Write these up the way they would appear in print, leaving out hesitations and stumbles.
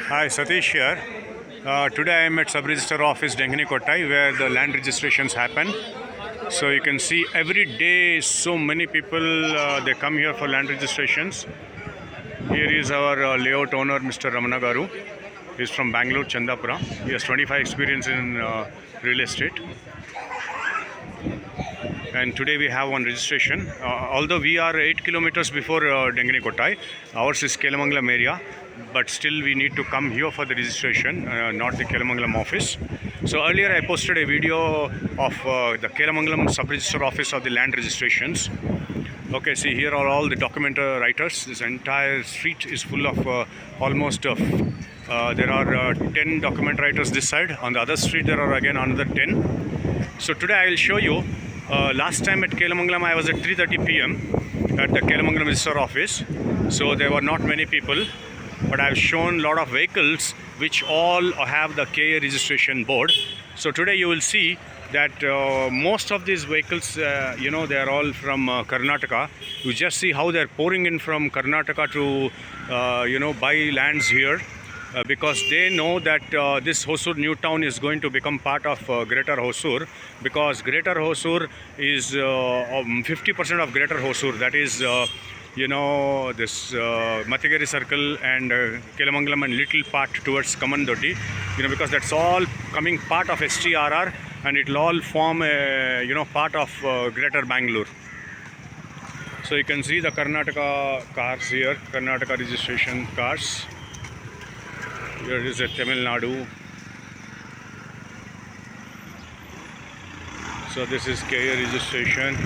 Hi, Satish here. Today I am at Sub-Register Office, Dengani Kottai, where the land registrations happen. So you can see every day so many people they come here for land registrations. Here is our layout owner, Mr. Ramana Garu. He is from Bangalore, Chandapura. He has 25 experience in real estate. And today we have one registration. Although we are 8 kilometers before Dengani Kottai, ours is Kelamangalam area, but still we need to come here for the registration, not the Kelamangalam office. So earlier I posted a video of the Kelamangalam sub-register office of the land registrations. Okay, see, here are all the document writers. This entire street is full of there are 10 document writers this side. On the other street there are again another 10. So today I will show you. Last time at Kelamangalam I was at 3:30 p.m. at the Kelamangalam Register Office. So there were not many people, but I have shown a lot of vehicles which all have the KA registration board. So today you will see that most of these vehicles, they are all from Karnataka. You just see how they are pouring in from Karnataka to, buy lands here. Because they know that this Hosur new town is going to become part of Greater Hosur, because Greater Hosur is 50% of Greater Hosur, that is this Matigeri circle and Kelamangalam and little part towards Kamandoti, because that's all coming part of STRR, and it will all form a part of Greater Bangalore. So you can see the Karnataka cars here, Karnataka registration cars. Here is a Tamil Nadu. So this is KA registration.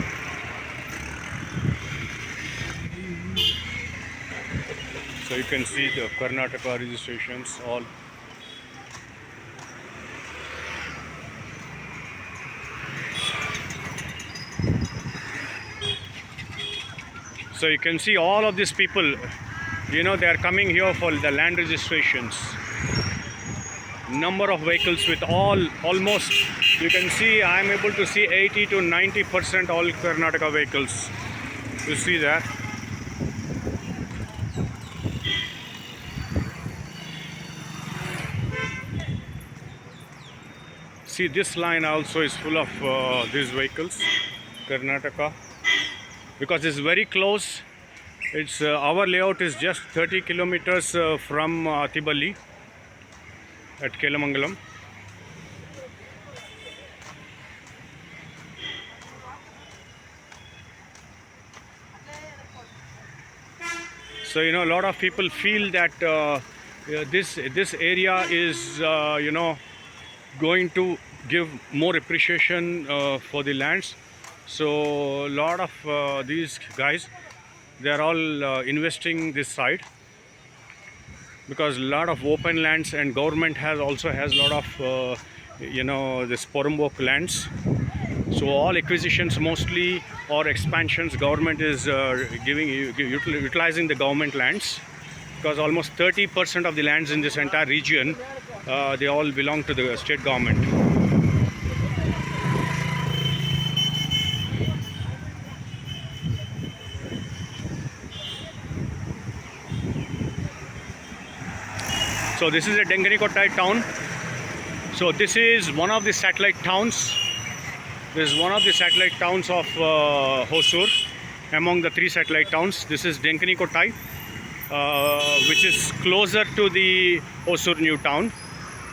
So you can see the Karnataka registrations all. So you can see all of these people, they are coming here for the land registrations. Number of vehicles with almost, you can see, I am able to see 80 to 90% all Karnataka vehicles. You see that. See, this line also is full of these vehicles, Karnataka, because it's very close. It's our layout is just 30 kilometers from Atibali at Kelamangalam. So a lot of people feel that this area is going to give more appreciation for the lands. So a lot of these guys, they are all investing this side, because a lot of open lands, and government also has a lot of this Porumbok lands. So all acquisitions mostly or expansions, government is utilizing the government lands, because almost 30% of the lands in this entire region they all belong to the state government. So this is a Dengani Kottai town. So this is one of the satellite towns. This is one of the satellite towns of Hosur. Among the 3 satellite towns, this is Dengani Kottai, which is closer to the Hosur new town.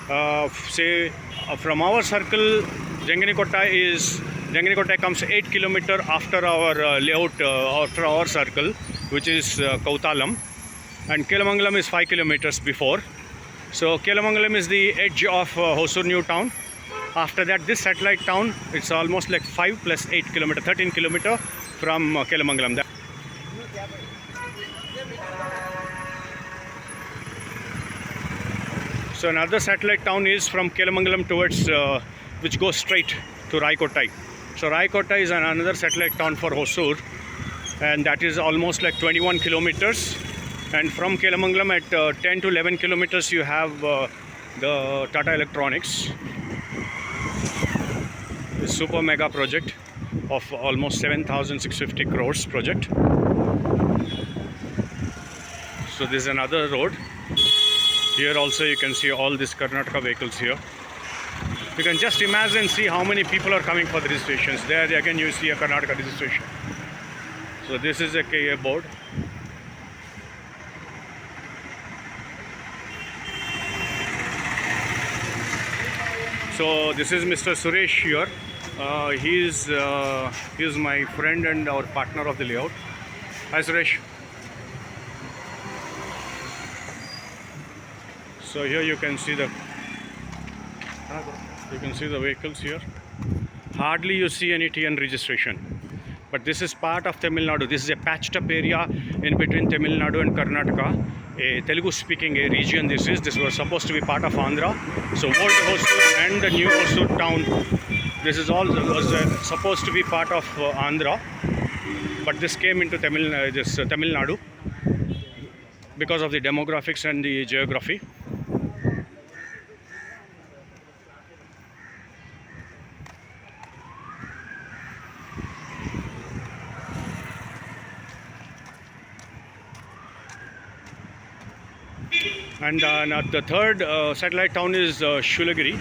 From our circle, Dengani Kottai comes 8 kilometers after our layout, after our circle, which is Kautalam, and Kelamangalam is 5 kilometers before. So Kelamangalam is the edge of Hosur new town. After that, this satellite town, it's almost like 5 plus 8 kilometers, 13 kilometers from Kelamangalam. So another satellite town is from Kelamangalam towards, which goes straight to Raikottai. So Raikottai is another satellite town for Hosur, and that is almost like 21 kilometers. And from Kelamangalam at 10 to 11 kilometers you have the Tata Electronics. The super mega project of almost 7,650 crores project. So this is another road. Here also you can see all these Karnataka vehicles here. You can just imagine, see how many people are coming for the registrations. There again you see a Karnataka registration. So this is a KA board. So this is Mr. Suresh here. He is my friend and our partner of the layout. Hi Suresh. So here you can see the vehicles here. Hardly you see any TN registration. But this is part of Tamil Nadu. This is a patched up area in between Tamil Nadu and Karnataka. A Telugu speaking region this is. This was supposed to be part of Andhra. So old Hosur and the new Hosur town. This is all was supposed to be part of Andhra. But this came into Tamil Nadu because of the demographics and the geography. And the third satellite town is Shoolagiri.